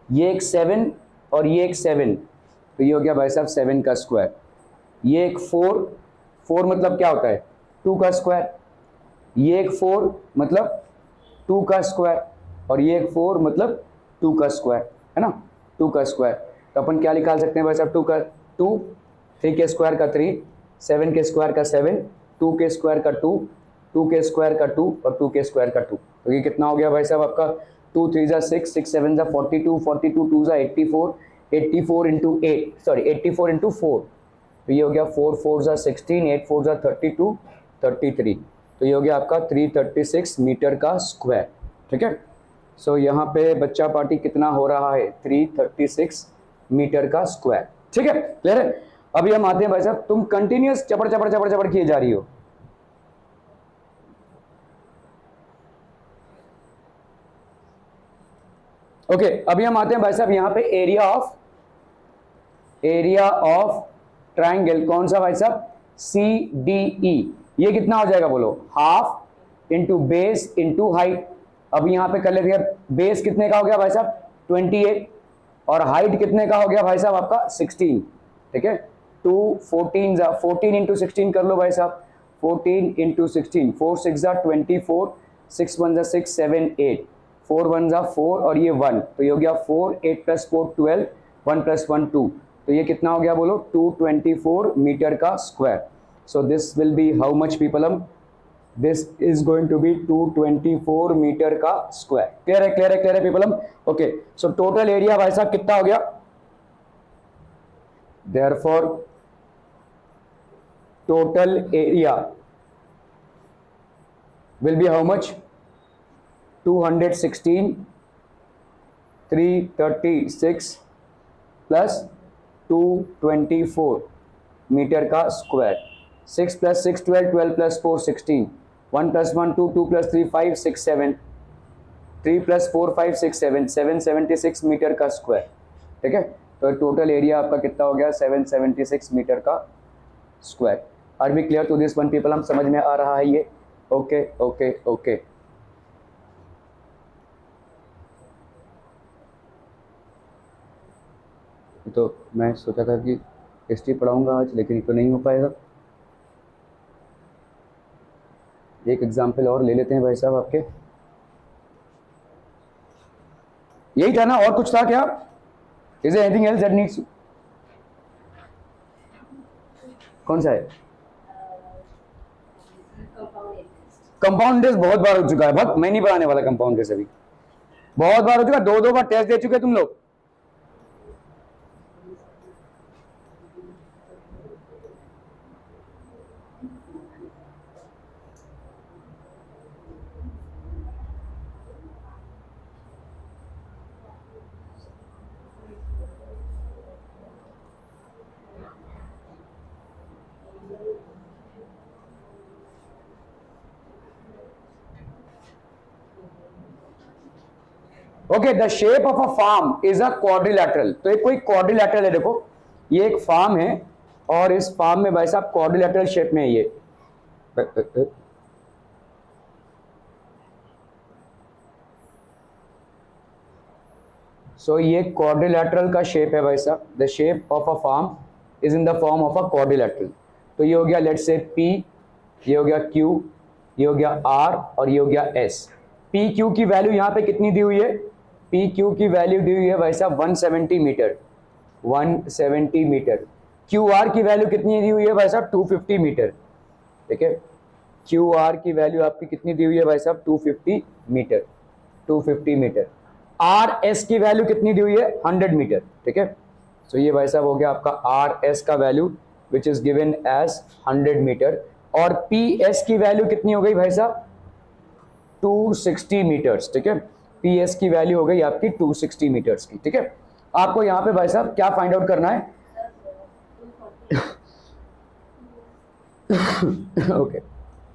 [SPEAKER 2] ये एक 7 और ये एक 7, तो ये हो गया भाई साहब 7 का स्क्वायर। ये एक 4 मतलब क्या होता है 2 का स्क्वायर, ये एक 4 मतलब 2 का स्क्वायर, और ये एक 4 मतलब 2 का स्क्वायर, है ना, 2 का स्क्वायर। तो अपन क्या निकाल सकते हैं भाई साहब 2 का 2, 3 के स्क्वायर का 3, 7 के स्क्वायर का 7, 2 के स्क्वायर का 2, 2 के स्क्वायर का 2 और 2 के स्क्वायर का 2, तो ये कितना हो गया भाई साहब आपका 2 3 जा 6 6 7 जा 42, 42 2 जा 84, 84 इंटू 8 सॉरी 84 इंटू 4, तो ये हो गया 4 4 जा 16, 8 4 जा 32 33, तो ये हो गया आपका 336 मीटर का स्क्वायर, ठीक है। सो यहाँ पे बच्चा पार्टी कितना हो रहा है 336 मीटर का स्क्वायर, ठीक है, क्लियर है। अभी हम आते हैं भाई साहब, तुम कंटिन्यूअस चपड़ चपड़ चपड़ चपड़ किए जा रही हो, ओके। अभी हम आते हैं भाई साहब यहाँ पे area of area of triangle कौन सा भाई साहब, सी डी ई, ये कितना हो जाएगा बोलो, half into base into height. अब यहाँ पे कर लेते हैं, बेस कितने का हो गया भाई साहब 28 और हाइट कितने का हो गया भाई साहब आपका 16, ठीक है। 14 इंटू 16 कर लो भाई साहब, 14 इंटू 16, 4 6 24, 6 1 6 7 8, 4 1 4 और ये 1, तो ये हो गया 4 8 प्लस 4 12, 1 प्लस 1 2, तो ये कितना हो गया बोलो 224 मीटर का square. So this will be how much people, हम this is going to be 224 metre का स्क्वायर। क्लियर है, क्लियर है, क्लियर है पीपल, हम ओके। सो टोटल एरिया भाई साहब कितना हो गया, therefore total area will be how much, 216 336 plus 224 metre का square. 6 plus 6 12, 12 plus 4 16, 1 plus 1 2, 2 plus 3 5 6 7, 3 plus 4 5 6 7, 776 meter का स्क्वायर, ठीक है। तो टोटल एरिया आपका कितना हो गया 776 मीटर का square. Are B clear to this one people, हम समझ में आ रहा है ये, ओके ओके ओके। तो मैं सोचा था कि हिस्ट्री पढ़ाऊंगा आज, लेकिन ये तो नहीं हो पाएगा। एक एग्जाम्पल और ले लेते हैं भाई साहब आपके, यही था ना, और कुछ था क्या, is there anything else that needs, कौन सा है, कंपाउंड टेस्ट बहुत बार हो चुका है, बहुत मैं नहीं पढ़ाने वाला कंपाउंड टेस्ट, अभी बहुत बार हो चुका, 2 बार टेस्ट दे चुके तुम लोग। Okay, the shape of a farm is a quadrilateral, तो एक कोई क्वाड्रिलैटरल है, देखो ये एक फार्म है और इस फार्म में भाई साहब क्वाड्रिलैटरल शेप में है ये, सो ये क्वाड्रिलैटरल का शेप है भाई साहब, the shape of a farm is in the form of a quadrilateral. तो ये हो गया लेट्स से P, ये हो गया Q, ये हो गया R और ये हो गया S। पी क्यू की वैल्यू यहाँ पे कितनी दी हुई है, पी क्यू की वैल्यू दी हुई है भाई साहब 170 मीटर, 170 मीटर। क्यू आर की वैल्यू कितनी दी हुई है भाई साहब 250 मीटर, ठीक है। क्यू आर की वैल्यू आपकी कितनी दी हुई है भाई साहब 250 मीटर, 250 मीटर। आर एस की वैल्यू कितनी दी हुई है 100 मीटर, ठीक है। सो ये भाई साहब हो गया आपका आर एस का value which is given as 100 meter, और पी एस की वैल्यू कितनी हो गई भाई साहब 260 मीटर्स, ठीक है। पी एस की वैल्यू हो गई आपकी 260 मीटर्स की, ठीक है। आपको यहाँ पे भाई साहब क्या फाइंड आउट करना है ओके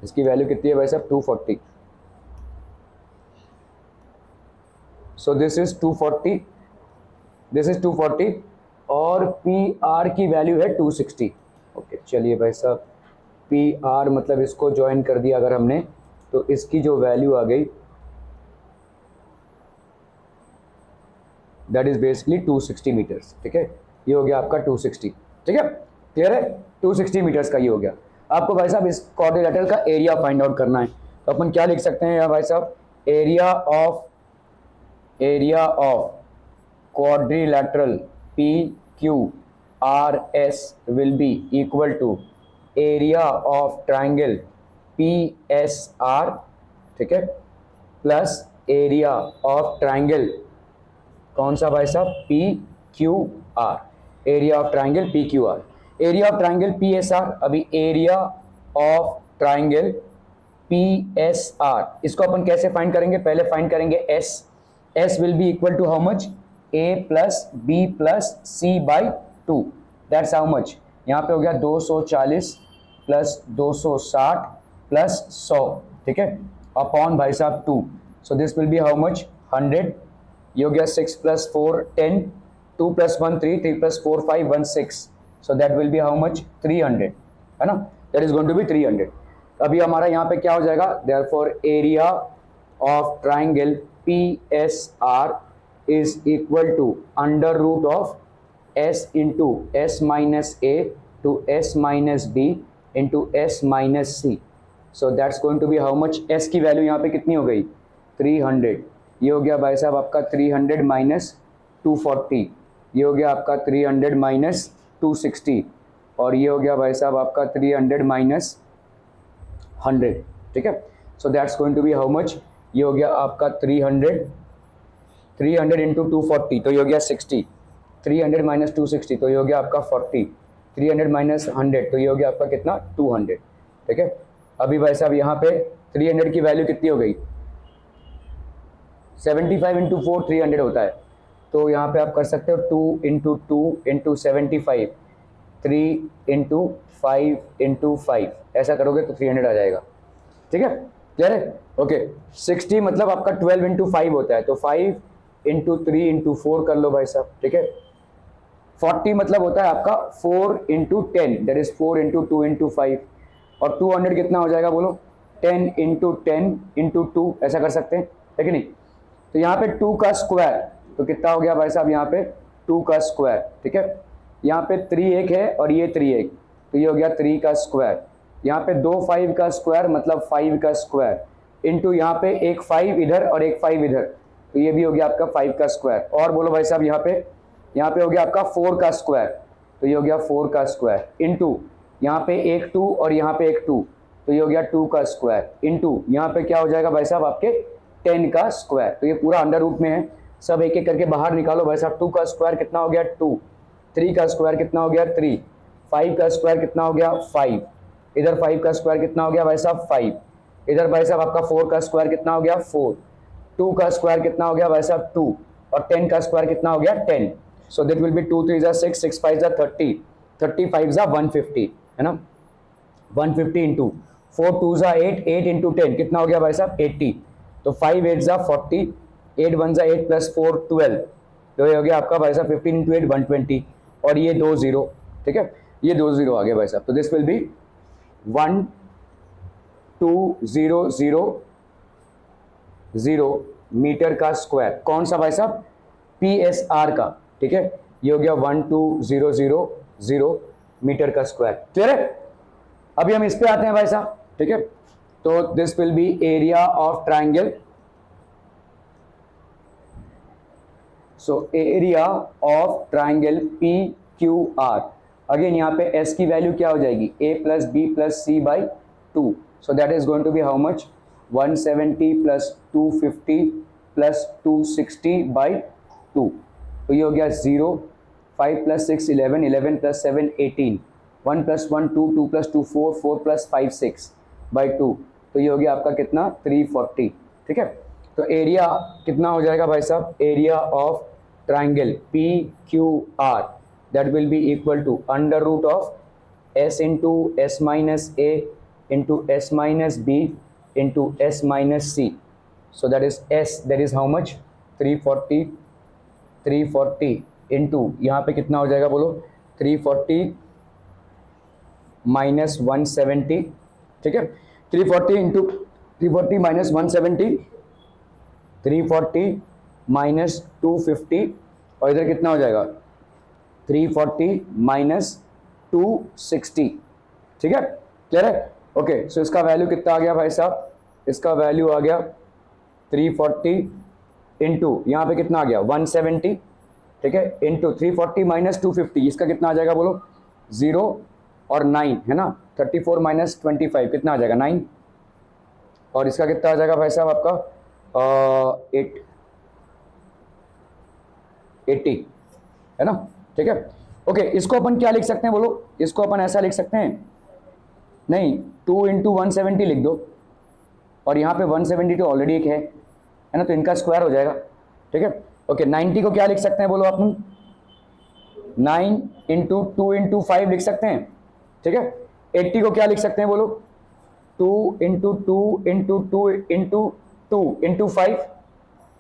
[SPEAKER 2] इसकी वैल्यू कितनी है भाई साहब 240, सो दिस इज 240, दिस इज 240 और पी आर की वैल्यू है 260। ओके चलिए भाई साहब पी आर मतलब इसको ज्वाइन कर दिया अगर हमने, तो इसकी जो वैल्यू आ गई दैट इज बेसिकली 260 मीटर्स, ठीक है। ये हो गया आपका 260, ठीक है, क्लियर है। 260 मीटर्स का ये हो गया। आपको भाई साहब इस क्वाड्रिलैटरल का एरिया फाइंड आउट करना है, तो अपन क्या लिख सकते हैं यहाँ भाई साहब, area of quadrilateral P Q R S will be equal to area of triangle P S R, ठीक है, प्लस एरिया ऑफ ट्राइंगल कौन सा भाई साहब P Q R, area of triangle P Q R, area of triangle P S R. अभी area of triangle P S R इसको अपन कैसे फाइंड करेंगे, पहले फाइंड करेंगे S, S will be equal to how much A plus B plus C by 2, that's how much, यहाँ पे हो गया 240 प्लस 260 प्लस 100, ठीक है, अपॉन भाई साहब 2, सो this will be how much 100, ये हो गया 6 plus 4 10, 2 + 1 3, 3 + 4 5 1 6, so that will be how much 300, है ना, that is going to be 300. अभी हमारा यहाँ पे क्या हो जाएगा, therefore area of triangle PSR is equal to under root of S into S minus A to S minus B into S minus C. So that's going to be how much, S की value यहाँ पे कितनी हो गई 300, ये हो गया भाई साहब आपका 300 माइनस 240, ये हो गया आपका 300 माइनस 260, और ये हो गया भाई साहब आपका 300 माइनस 100, ठीक है. So that's going to be how much, ये हो गया आपका 300 इंटू 240 तो ये हो गया 60, 300 माइनस 260 तो ये हो गया आपका 40, 300 माइनस 100 तो ये हो गया आपका कितना 200, ठीक है. अभी भाई साहब यहाँ पे 300 की वैल्यू कितनी हो गई, 75 इंटू 4 300 होता है, तो यहाँ पे आप कर सकते हो 2 इंटू 2 इंटू 75, 3 इंटू 5 इंटू 5, ऐसा करोगे तो 300 आ जाएगा, ठीक है, क्लियर है. ओके 60 मतलब आपका 12 इंटू 5 होता है, तो 5 इंटू 3 इंटू 4 कर लो भाई साहब, ठीक है. 40 मतलब होता है आपका 4 into 10, that is 4 into 2 into 5, और 200 कितना हो जाएगा बोलो, 10 इंटू 10 इंटू 2, ऐसा कर सकते हैं, है कि नहीं. तो यहाँ पे 2 का स्क्वायर तो कितना हो गया भाई साहब, यहाँ पे 2 का स्क्वायर, ठीक है. यहाँ पे 3 एक है और ये 3 एक, तो ये हो गया 3 का स्क्वायर. यहाँ पे 2 5 का स्क्वायर मतलब 5 का स्क्वायर, इंटू यहाँ पे एक 5 इधर और एक 5 इधर, तो ये भी हो गया आपका 5 का स्क्वायर. और बोलो भाई साहब यहाँ पे हो गया आपका 4 का स्क्वायर, तो ये हो गया 4 का स्क्वायर, इंटू यहाँ पे एक 2 और यहाँ पे एक 2, तो ये हो गया 2 का स्क्वायर, इंटू यहाँ पे क्या हो जाएगा भाई साहब आपके 10 का स्क्वायर. तो ये पूरा अंडर रूट में है, सब एक एक करके बाहर निकालो भाई साहब. 2 का स्क्वायर कितना हो गया 2, 3 का स्क्वायर कितना हो गया 3, 5 का स्क्वायर कितना हो गया 5, इधर 5 का स्क्वायर कितना हो गया भाई साहब 5, इधर भाई साहब आपका 4 का स्क्वायर कितना हो गया 4, 2 का स्क्वायर कितना हो गया भाई साहब 2, और 10 का स्क्वायर कितना हो गया 10. सो दैट विल बी 2 3 जा 6, 6 5 जा 30, 30 5 जा 150, है ना. 150 इंटू 4 2 जा 8, 8 इंटू 10 कितना हो गया भाई साहब 80, तो 5 8 जा 40, 8 1 जा 8 प्लस 4 12, तो ये हो गया आपका भाई साहब 15 इंटू 8 120, और ये 2 0, ठीक है, ये 2 0 आ गया भाई साहब. तो दिस विल बी 1 2 0 0 0 मीटर का स्क्वायर, कौन सा भाई साहब PSR का, ठीक है. ये हो गया 1 2 0 0 0 मीटर का स्क्वायर, क्लियर है. अभी हम इस पे आते हैं भाई साहब, ठीक है. तो this will B area of triangle. So area of triangle PQR, again यहाँ पे S की वैल्यू क्या हो जाएगी A + B + C by 2, so that is going to be how much 170 + 250 + 260 by 2, तो ये हो गया 0, 5 + 6 11, 11 + 7 18, 1 + 1 2, 2 + 2 4, 4 + 5 6 by 2, तो ये हो गया आपका कितना 340, ठीक है. तो एरिया कितना हो जाएगा भाई साहब, area of triangle PQR that will be equal to under root of S into S minus A into S minus B into S minus C. So that is S, that is how much 340 into यहाँ पे कितना हो जाएगा बोलो 340 minus 170, ठीक है. 340 into 340 minus 170, 340 minus 250, और इधर कितना हो जाएगा 340 minus 260, ठीक है, क्लियर है. ओके सो इसका वैल्यू कितना आ गया भाई साहब, इसका वैल्यू आ गया 340 इंटू यहाँ पे कितना आ गया 170, ठीक है, इंटू 340 minus 250, इसका कितना आ जाएगा बोलो 0 और 9, है ना. 34 minus 25 कितना आ जाएगा 9, और इसका कितना आ जाएगा भाई साहब आपका 80, है ना, ठीक है. ओके इसको अपन क्या लिख सकते हैं बोलो, इसको अपन ऐसा लिख सकते हैं, नहीं 2 इंटू 170 लिख दो, और यहाँ पे 170 तो ऑलरेडी एक है ना, तो इनका स्क्वायर हो जाएगा, ठीक है. ओके 90 को क्या लिख सकते हैं बोलो अपन, 9 इंटू 2 इंटू 5 लिख सकते हैं, ठीक है. 80 को क्या लिख सकते हैं बोलो 2 इंटू 2 इंटू 2 इंटू 2 इंटू 5,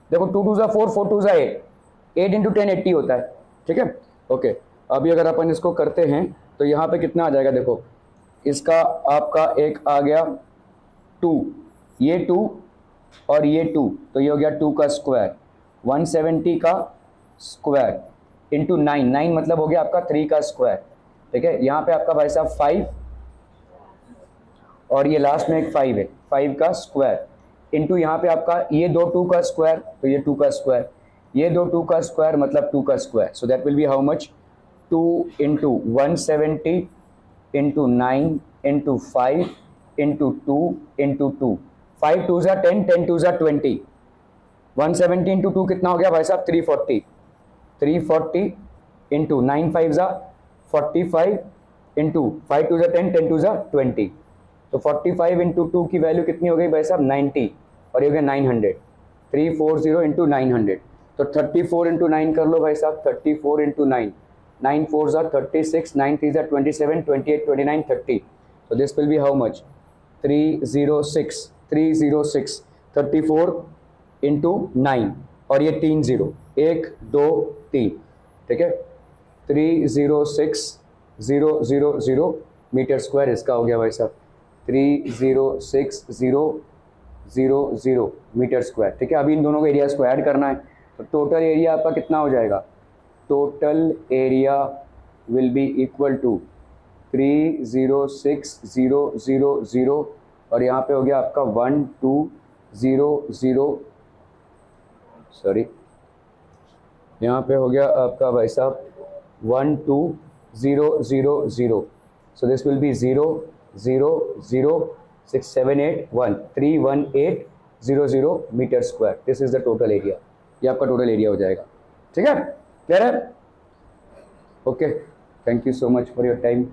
[SPEAKER 2] देखो 2 2 जा 4, 4 2 जा 8, 8 इंटू 10 80 होता है, ठीक है, ओके। अभी अगर अपन इसको करते हैं तो यहाँ पे कितना आ जाएगा, देखो इसका आपका एक आ गया 2, ये 2 और ये 2, तो ये हो गया 2 का स्क्वायर, 170 का स्क्वायर इंटू 9, 9 मतलब हो गया आपका 3 का स्क्वायर। ठीक है, यहाँ पे आपका भाई साहब 5 और ये लास्ट में एक 5 है, 5 का स्क्वायर इंटू यहाँ पे आपका ये दो 2 का स्क्वायर, तो ये 2 का स्क्वायर, ये दो 2 का स्क्वायर मतलब 2 का square. So that will be how much, 2 into 170 into 9 into 5 into 2 into 2, 5 2 ज़ा 10, 10 2 ज़ा 20, 170 इंटू 2 कितना हो गया भाई साहब 340, 340 इंटू 9 5 ज़ा 45 इंटू 5 2 ज़ा 10, 10 2 ज़ा 20, तो 45 इंटू 2 की वैल्यू कितनी हो गई भाई साहब 90 और ये हो गया 900, 340 इंटू 900, तो 34 इंटू 9 कर लो भाई साहब, 34 इंटू 9, 9 4 ज़ा 36, 9 3 ज़ा 27, 28 29 30, so this will be how much 306, 306, 34 into 9 और ये 3 0, 1 2 3, ठीक है, 306,000 मीटर स्क्वायर इसका हो गया भाई साहब, 306,000 मीटर स्क्वायर। ठीक है, अभी इन दोनों को एरिया को ऐड करना है, तो टोटल एरिया आपका कितना हो जाएगा, total area will be equal to 306,000 और यहाँ पे हो गया आपका 1200, सॉरी यहाँ पे हो गया आपका भाई साहब 12000, so this will be 0006781 meter square, this is the total area, ये आपका टोटल एरिया हो जाएगा। ठीक है, क्लियर है, okay, thank you so much for your time.